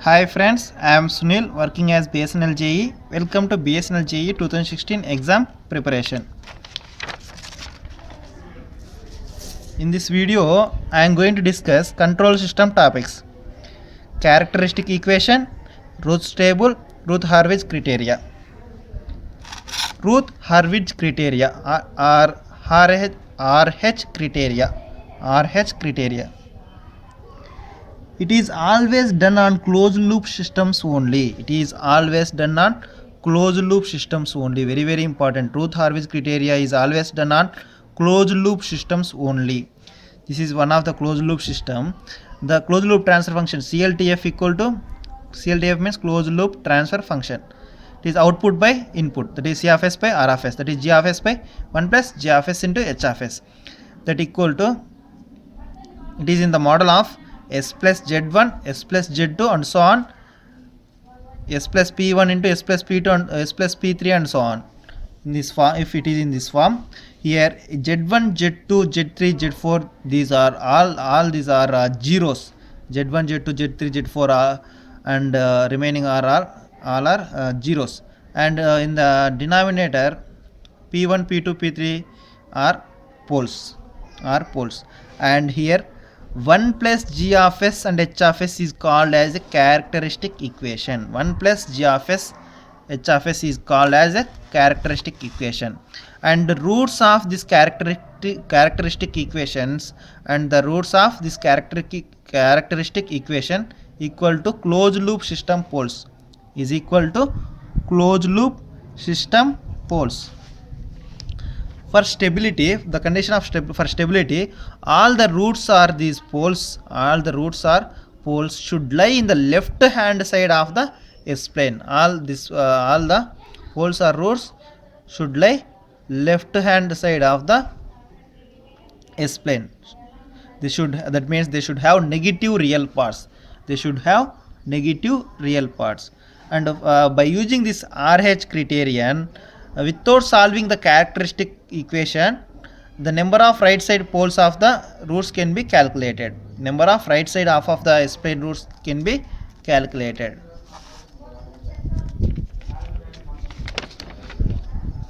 Hi friends, I am Sunil working as bsnl JE. Welcome to bsnl JE 2016 exam preparation. In this video, I am going to discuss control system topics: characteristic equation, Routh table, Routh-Hurwitz criteria. Routh-Hurwitz criteria are RH criteria. RH criteria. It is always done on closed loop systems only. It is always done on closed loop systems only. Very, very important. Routh-Hurwitz criteria is always done on closed loop systems only. This is one of the closed loop system. The closed loop transfer function CLTF equal to CLTF means closed loop transfer function. It is output by input. That is C of S by R of S. That is G of S by 1 plus G of S into H of S. That equal to, it is in the model of S plus Z1, S plus Z2 and so on, S plus P1 into S plus P2 and S plus P3 and so on. In this form, if it is in this form, here Z1, Z2, Z3, Z4, these are all these are zeros. Z1, Z2, Z3, Z4 are, and remaining are all are zeros. And in the denominator, P1, P2, P3 are poles. And here 1 plus G of S and H of S is called as a characteristic equation. 1 plus G of S, H of S is called as a characteristic equation. And the roots of this characteristic equations and the roots of this characteristic equation equal to closed loop system poles is equal to closed loop system poles. For stability, the condition of for stability, all the roots are these poles. All the roots are poles should lie in the left hand side of the S plane. All the poles or roots should lie left hand side of the S plane. That means they should have negative real parts. They should have negative real parts. And by using this RH criterion, without solving the characteristic equation, the number of right side poles of the roots can be calculated. Number of right side half of the S plane roots can be calculated.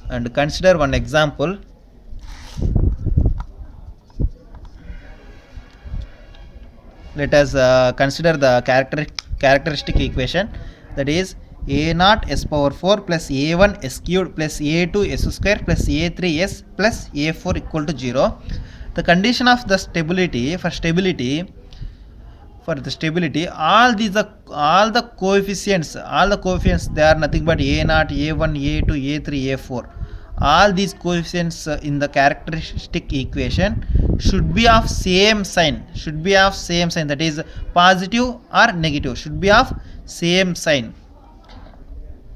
And consider one example. Let us consider the characteristic equation, that is a0 s power 4 plus a1 s cubed plus a2 s square plus a3 s plus a4 equal to 0. The condition of the stability, for the stability, all the coefficients, they are nothing but a0, a1, a2, a3, a4. All these coefficients in the characteristic equation should be of same sign. That is positive or negative. Should be of same sign.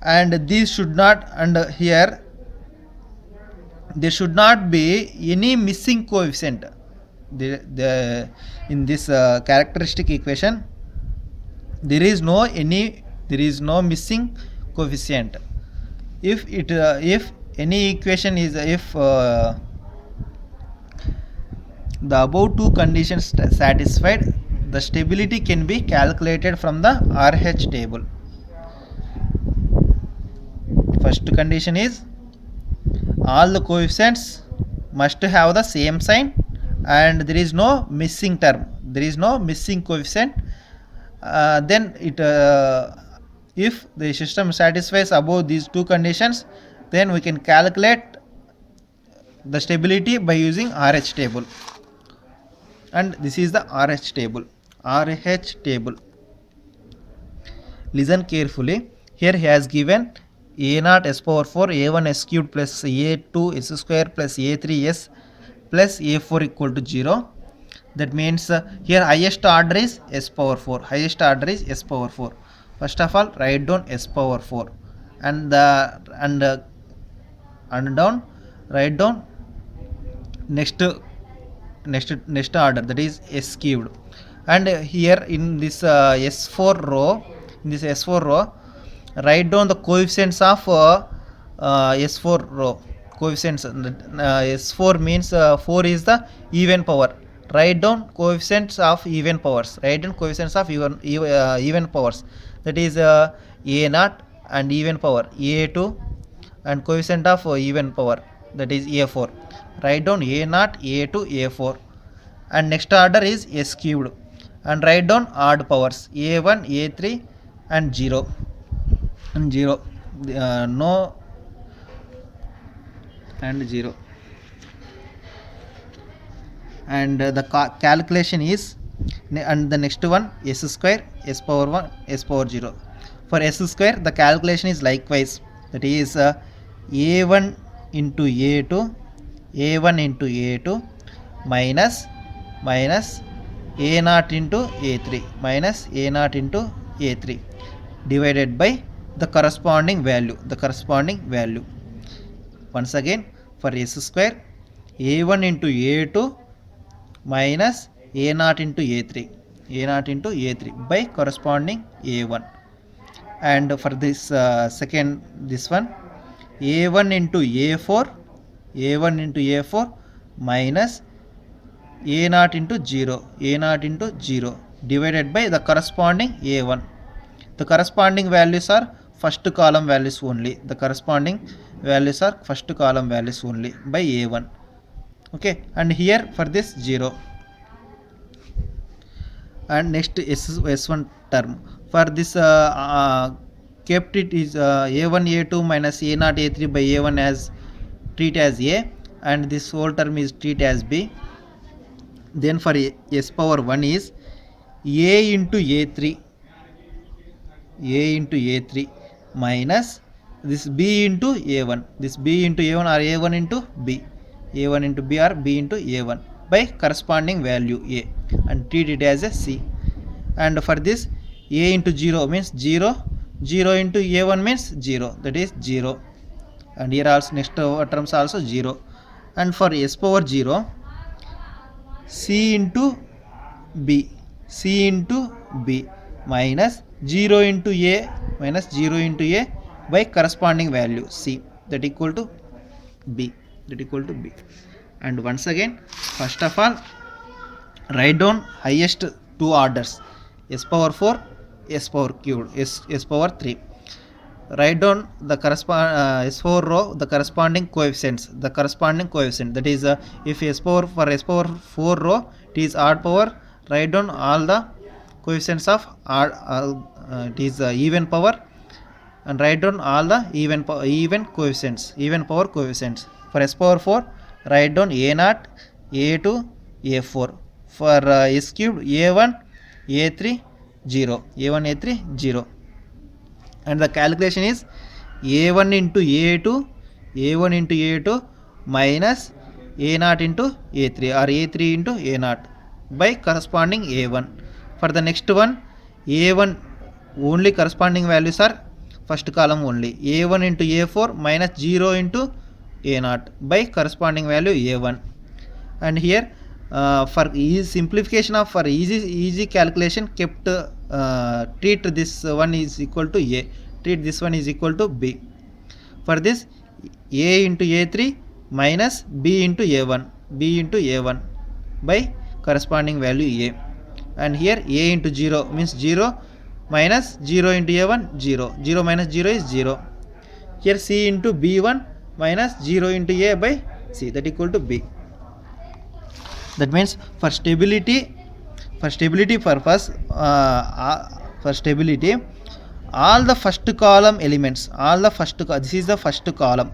And these should not, and here there should not be any missing coefficient. In this characteristic equation, there is no missing coefficient. If any equation is, if the above two conditions satisfied, the stability can be calculated from the RH table. First condition is all the coefficients must have the same sign and there is no missing term, there is no missing coefficient. Then if the system satisfies above these two conditions, then we can calculate the stability by using RH table. And this is the RH table. Listen carefully. Here he has given a0 s power 4, a1 s cubed plus a2 s square plus a3 s plus a4 equal to 0. That means here highest order is s power 4. First of all, write down s power 4 and down write down next order, that is s cubed. And here in this S4 row, write down the coefficients of S4 row. S4 means 4 is the even power. Write down coefficients of even powers. Write down coefficients of even powers. That is a naught and even power a2, and coefficient of even power, that is a4. Write down a naught, a2, a4, and next order is s cubed. And write down odd powers a1, a3, and 0 and 0, no and 0. And the calculation is, and the next one s square, s power 1, s power 0. For s square, the calculation is likewise, that is a1 into a2, a1 into a2 minus a naught into a3, minus a naught into a3, divided by the corresponding value. Once again, for s square, a1 into a2 minus a naught into a3 by corresponding a1. And for this this one, a1 into a4 minus a naught into 0 divided by the corresponding a1. The corresponding values are first column values only. The corresponding values are first column values only by a1. Okay, and here for this 0. And next s1 term, for this kept it is a1 a2 minus a naught a3 by a1 as treat as a, and this whole term is treat as b. Then for s power 1 is a into a3 minus this b into a1, this b into a1 or a1 into b, or b into a1 by corresponding value a, and treat it as a c. And for this a into 0 means 0 into a1 means 0, that is 0, and here also next terms also 0. And for s power 0, c into b minus 0 into a by corresponding value c, that equal to b. And once again, first of all, write down highest two orders, s power 4, s power cubed, s power 3. Write down the s4 row, the corresponding coefficient, that is if s power 4 row it is odd power, write down all the coefficients of odd, it is even power, and write down all the even power coefficients. For s power 4, write down a0, a2, a4. For s cubed, a1, a3, 0, and the calculation is a1 into a2 minus a0 into a3 or a3 into a0 by corresponding a1. For the next one, a1 only corresponding values are first column only, a1 into a4 minus 0 into a0 by corresponding value a1. And here for simplification of for easy calculation kept, treat this one is equal to a, treat this one is equal to b. For this, a into a3 minus b into a1 by corresponding value a. And here a into 0 means 0 minus 0 into a1, 0 minus 0 is 0. Here c into b1 minus 0 into a by c, that equal to b. That means for stability purpose, all the first column elements, this is the first column,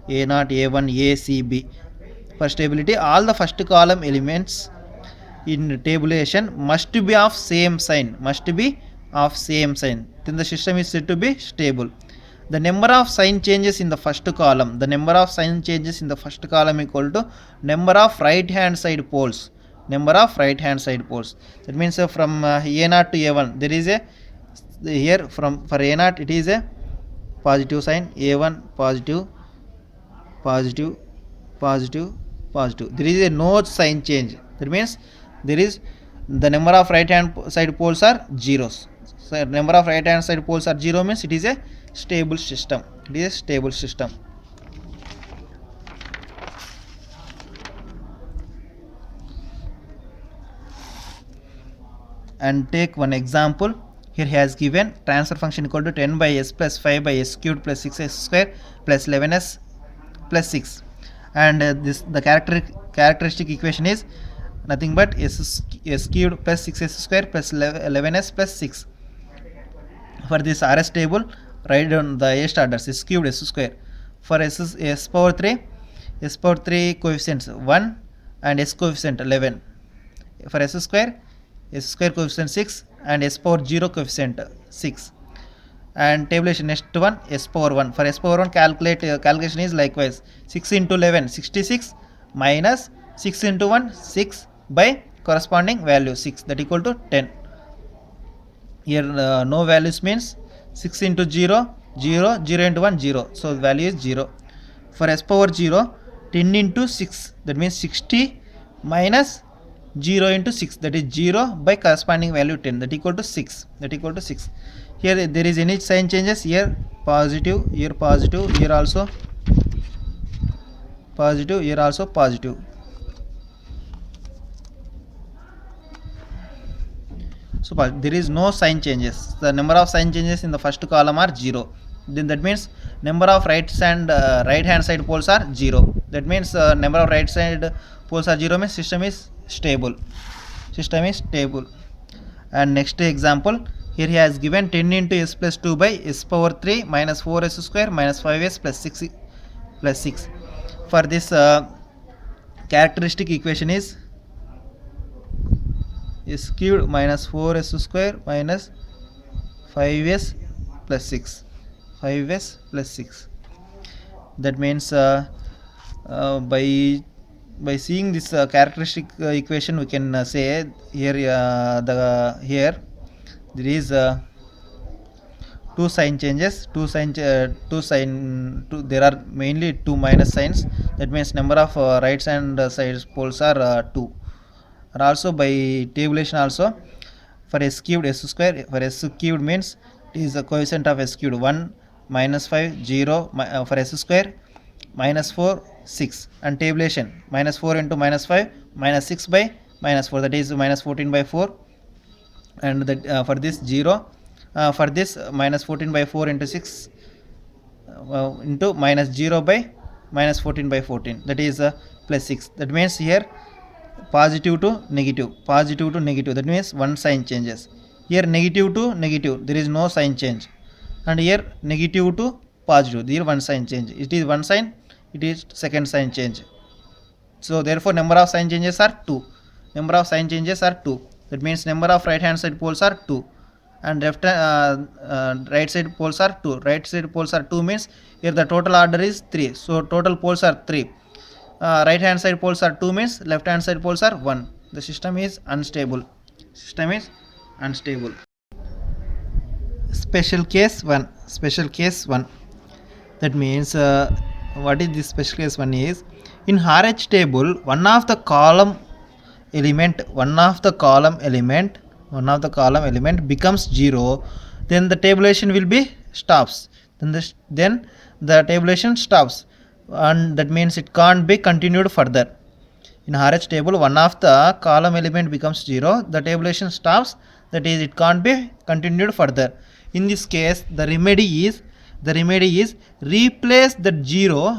a0, a1, a, c, b. For stability, all the first column elements in tabulation must be of same sign, then the system is said to be stable. The number of sign changes in the first column, equal to number of right hand side poles. That means from a0 to a1 there is a, here for a0 it is a positive sign, a1 positive, there is a no sign change. That means there is the number of right hand side poles are zeros. So number of right hand side poles are 0 means it is a stable system. and take one example. Here he has given transfer function equal to 10 by s plus 5 by s cubed plus 6s square plus 11s plus 6, and this the characteristic equation is nothing but s cubed plus 6s square plus 11s plus 6. For this RS table, write down the A orders s cubed s square. For s power 3 coefficients 1 and s coefficient 11. For s square coefficient 6 and s power 0 coefficient 6. And tabulation next one s power 1. For s power 1 calculation is likewise 6 into 11 66 minus 6 into 1 6 by corresponding value 6, that equal to 10. Here no values means 6 into 0 0, 0 into 1 0, so the value is 0. For s power 0 10 into 6, that means 60 minus 0 into 6, that is 0 by corresponding value 10, that equal to 6, that equal to 6. Here there is any sign changes, here positive, here also positive, here also positive. So there is no sign changes. The number of sign changes in the first column are 0. Then that means number of right hand side poles are 0. That means number of right side poles are 0 means system is stable. And next example, here he has given 10 into s plus 2 by s power 3 minus 4s square minus 5s plus 6. For this characteristic equation is s cubed minus 4s square minus 5s plus 6. That means by seeing this characteristic equation, we can say here there is two sign changes. There are mainly two minus signs. That means number of right hand side poles are 2. And also by tabulation also, for s cubed s square, for s cubed means it is the coefficient of s cubed 1 minus 5 0 for s square minus 4 6, and tabulation minus 4 into minus 5 minus 6 by minus 4, that is minus 14 by 4, and that for this 0 for this minus 14 by 4 into 6 into minus 0 by minus 14 by 14, that is plus 6. That means here positive to negative, that means one sign changes. Here negative to negative, there is no sign change, and here negative to positive, there one sign change. It is one sign, it is second sign change. So therefore number of sign changes are 2. That means number of right hand side poles are 2, and right side poles are 2. Means here the total order is 3, so total poles are 3. Right hand side poles are 2 means left hand side poles are 1. The system is unstable. Special case 1. That means what is this special case 1 is, in RH table one of the column element becomes 0, then the tabulation will be stops. Then the tabulation stops, and that means it can't be continued further. In RH table one of the column element becomes 0, the tabulation stops, that is it can't be continued further. In this case the remedy is replace that 0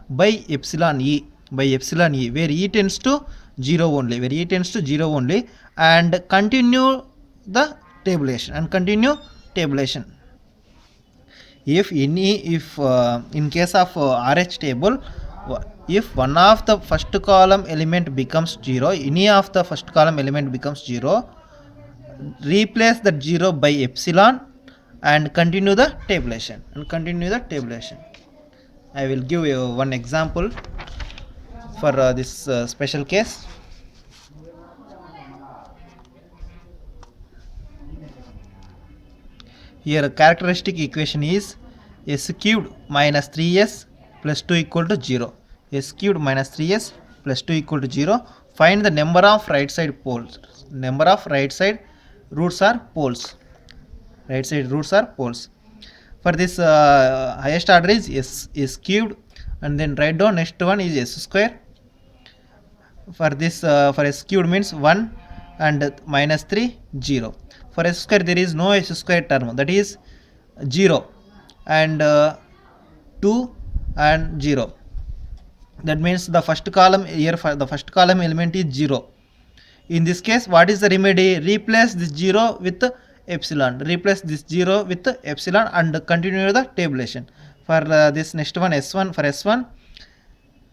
by epsilon e, where e tends to 0 only, and continue the tabulation. If in case of RH table, if one of the first column element becomes 0, replace that 0 by epsilon and continue the tabulation. I will give you one example for this special case. Here characteristic equation is s cubed minus 3s plus 2 equal to 0. S cubed minus 3s plus 2 equal to 0. Find the number of right side poles. Roots are poles. For this highest order is s cubed, and then write down next one is s square. For this for s cubed means 1, and minus 3 0. For s square there is no s square term, that is 0 and 2 and 0. That means the first column here, for the first column element is 0. In this case, what is the remedy? Replace this 0 with epsilon. Replace this 0 with epsilon and continue the tabulation. For this next one, S1, for S1,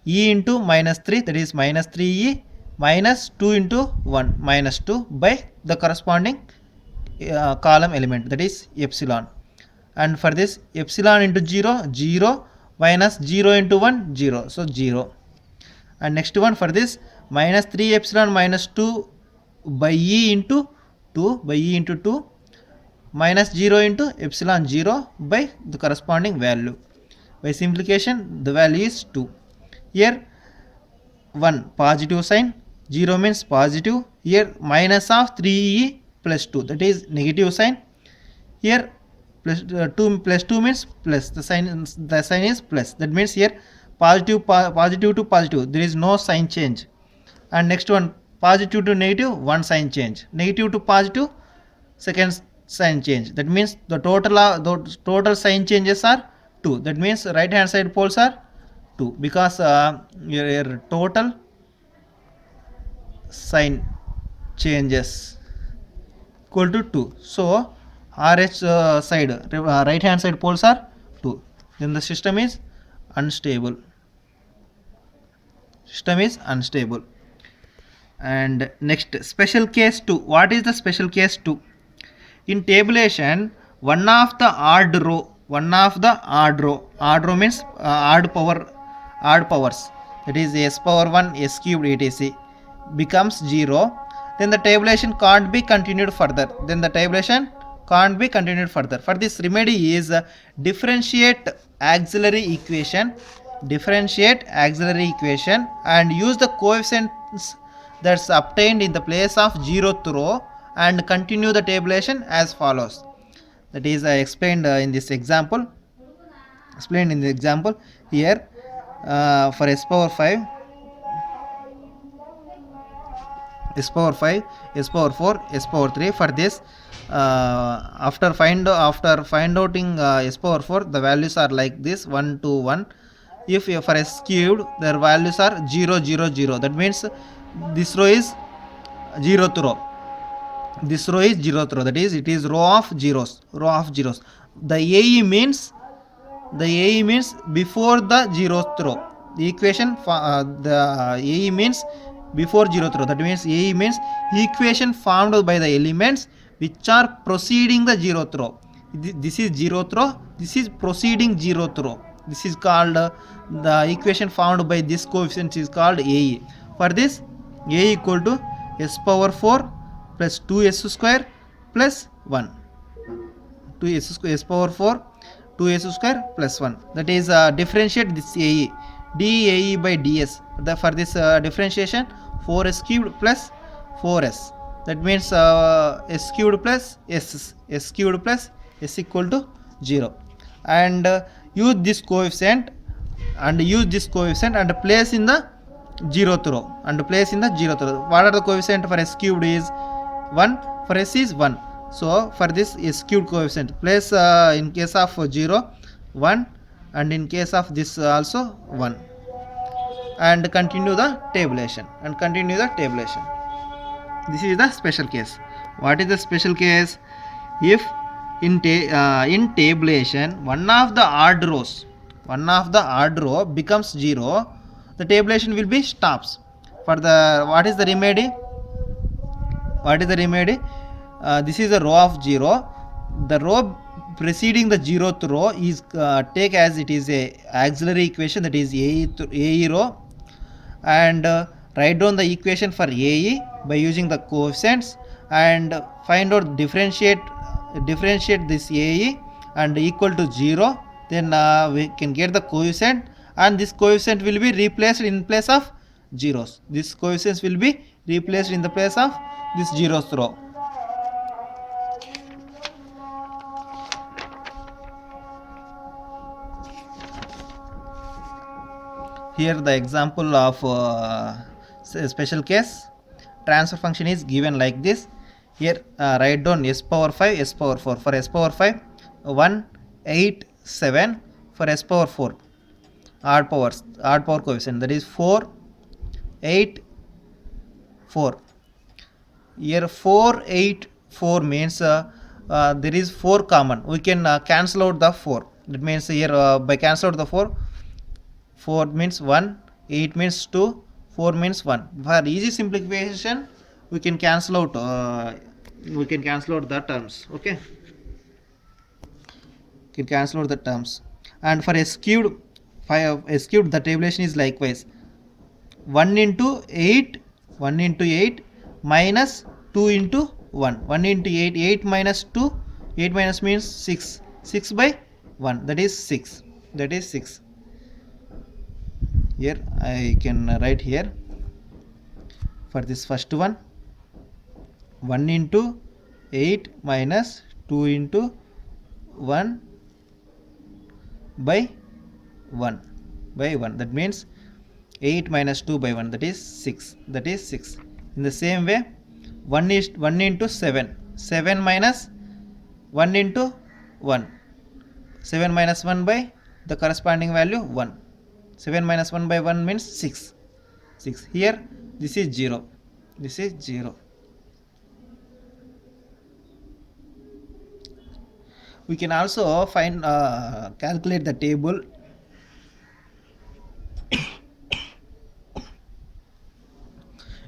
e into minus 3, that is minus 3e minus 2 into 1, minus 2 by the corresponding column element, that is epsilon. And for this, epsilon into 0, 0 minus 0 into 1, 0. So 0. And next one, for this, minus 3 epsilon minus 2 by e into 2, by e into 2 minus 0 into epsilon 0 by the corresponding value. By simplification, the value is 2. Here 1 positive sign, 0 means positive. Here minus of 3e plus 2, that is negative sign. Here plus 2 means plus, the sign is plus. That means here positive to positive, there is no sign change. And next one, positive to negative, one sign change. Negative to positive, second sign change. That means the total sign changes are 2. That means right hand side poles are 2, because your total sign changes equal to 2. So RH side, right hand side poles are 2. Then the system is unstable. System is unstable. And next, special case 2. What is the special case 2? In tabulation, one of the odd row means odd powers, that is s power 1, s cubed, etc., becomes 0, then the tabulation can't be continued further. For this, remedy is differentiate auxiliary equation and use the coefficients that's obtained in the place of 0th row and continue the tabulation as follows. That is explained in this example. Here for s power 5, s power 5, s power 4, s power 3. For this, after finding s power 4, the values are like this, 1 to 1. If for s cubed, their values are 0 0 0. That means this row is 0th row. That is, it is row of zeros. The AE means before the 0th row. The equation the AE means before 0th row. That means AE means equation formed by the elements which are proceeding the 0th row. This is 0th row, this is proceeding 0th row. This is called the equation found by this coefficient is called AE. For this, A equal to s power 4 plus 2s square plus 1. 2s square, s power 4, 2s square plus 1. That is differentiate this AE, dAE by ds. For this differentiation, 4s cubed plus 4s. That means s cubed plus s equal to 0. And use this coefficient and place in the 0th row. What are the coefficient for s cubed is 1, for s is 1. So for this s cubed coefficient, place in case of 0 1, and in case of this also 1, and continue the tabulation. This is the special case. What is the special case? If in tabulation, one of the odd row becomes 0, the tabulation will be stops. For the, what is the remedy? This is a row of 0. The row preceding the 0th row is take as it is a auxiliary equation, that is AE row, and write down the equation for AE by using the coefficients and find out differentiate this AE and equal to 0. Then we can get the coefficient, and this coefficient will be replaced in place of zeros. This coefficient will be replaced in the place of this 0th row. Here the example of special case. transfer function is given like this. Here write down s power 5, s power 4. For s power 5, 1, 8, 7. For s power 4, odd power coefficient, that is 4, 8, 4. Here 4, 8, 4 means there is 4 common. We can cancel out the 4. That means here by cancel out the 4, 4 means 1, 8 means 2, 4 means 1. For easy simplification, we can cancel out the terms. Okay, we can cancel out the terms. And for s cubed, the tabulation is likewise 1 into 8 minus 2 into 1. 1 into 8, 8 minus 2, 8 minus means 6. 6 by 1, that is 6. Here I can write here for this first one, 1 into 8 minus 2 into 1 by 1. That means 8 minus 2 by 1, that is 6. In the same way, 1 into 7. 7 minus 1 into 1. 7 minus 1 by the corresponding value 1. 7 minus 1 by 1 means 6. Here this is 0. We can also calculate the table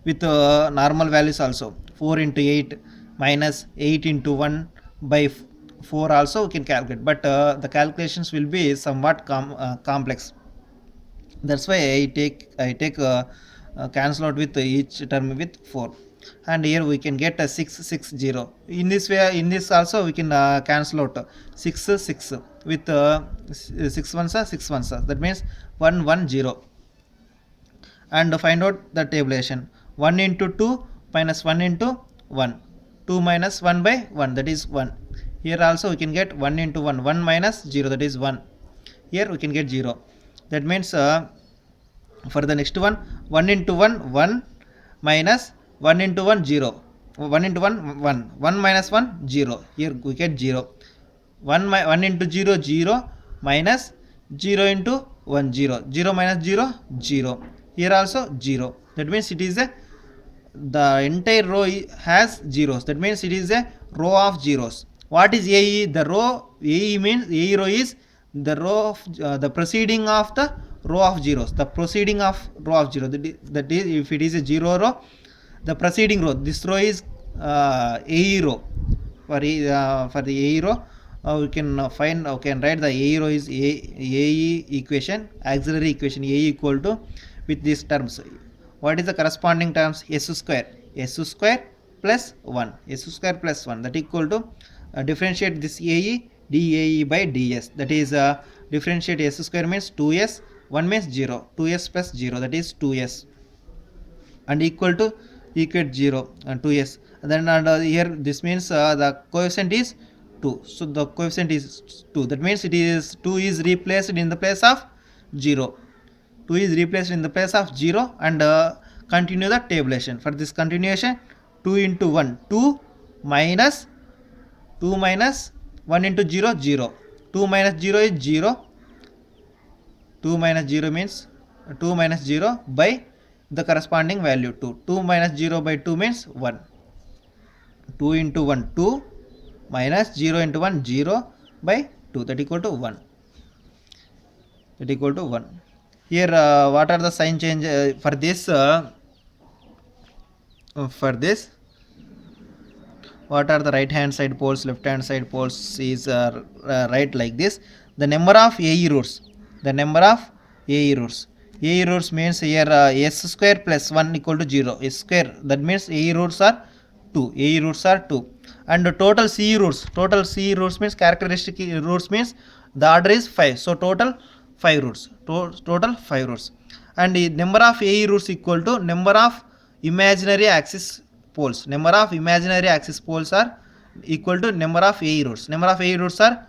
with normal values also. 4 into 8 minus 8 into 1 by 4 also we can calculate, but the calculations will be somewhat complex. That's why I take cancel out with each term with 4, and here we can get a 6, 6, 0. In this way, in this also we can cancel out 6, 6 with 6 ones are 6 ones are, that means 1, 1, 0. And find out the tabulation. 1 into 2 minus 1 into 1. 2 minus 1 by 1, that is 1. Here also we can get 1 into 1. 1 minus 0, that is 1. Here we can get 0. That means for the next one, 1 into 1, 1 minus 1 into 1, 0. 1 into 1, 1. 1 minus 1, 0. Here we get 0. 1 into 0, 0 minus 0 into 1, 0. 0 minus 0, 0. Here also 0. That means it is the entire row has zeros. That means it is a row of zeros. What is AE? The row AE means AE row is the row of the proceeding of the row of zeros. The proceeding of row of zero. That is, if it is a 0 row, the preceding row. This row is AE row. For the AE row, we can write the AE row is AE equation, auxiliary equation AE equal to with these terms. What is the corresponding terms? S square plus 1. S square plus 1, that equal to differentiate this AE dAE by ds. That is differentiate s square means 2s, 1 means 0. 2s plus 0, that is 2s, and equal 0 and 2s. And then here this means the coefficient is 2. So the coefficient is 2. That means it is 2 is replaced in the place of 0. 2 is replaced in the place of 0, and continue the tabulation. For this continuation, 2 into 1, 2 minus 1 into 0, 0. 2 minus 0 is 0. 2 minus 0 means 2 minus 0 by the corresponding value 2. 2 minus 0 by 2 means 1. 2 into 1, 2 minus 0 into 1, 0 by 2, that equal to 1. Here what are the sign change for this? What are the right hand side poles, left hand side poles is right like this. The number of AE roots. AE roots means here s square plus 1 equal to 0. S square, that means AE roots are 2. And the total CE roots means characteristic roots means the order is 5. So total 5 roots. And the number of AE roots equal to number of imaginary axis poles. Number of imaginary axis poles are equal to number of AE roots. Number of AE roots are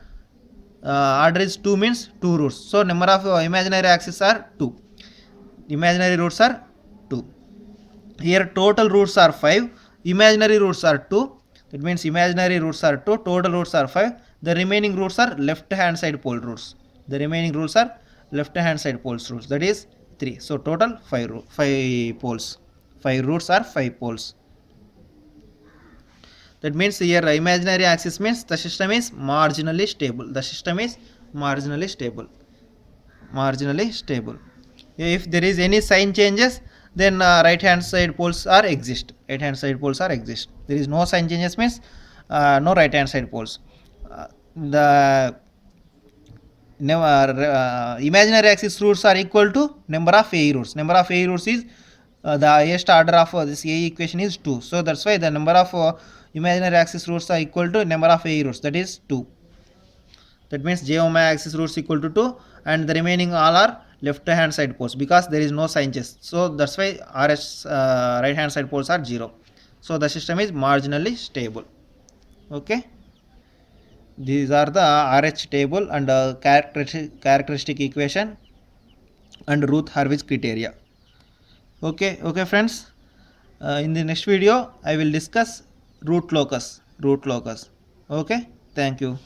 order is 2 means 2 roots. So number of imaginary axis are 2. Imaginary roots are 2. Here total roots are 5, imaginary roots are 2. That means imaginary roots are 2, total roots are 5. The remaining roots are left hand side pole roots. The remaining roots are left hand side poles roots, that is 3. So total 5 poles. 5 roots are 5 poles. That means here imaginary axis means the system is marginally stable. The system is marginally stable. Marginally stable. If there is any sign changes, then right hand side poles are exist. Right hand side poles are exist. There is no sign changes means no right hand side poles. The imaginary axis roots are equal to number of AE roots. Number of AE roots is the highest order of this AE equation is 2. So that's why the number of imaginary axis roots are equal to number of AE roots, that is 2. That means j omega axis roots equal to 2, and the remaining all are left hand side poles because there is no sign change. So that's why RS right hand side poles are 0. So the system is marginally stable. Okay, these are the RH table and characteristic equation and Routh-Hurwitz criteria. Okay friends, in the next video I will discuss root locus. Okay, thank you.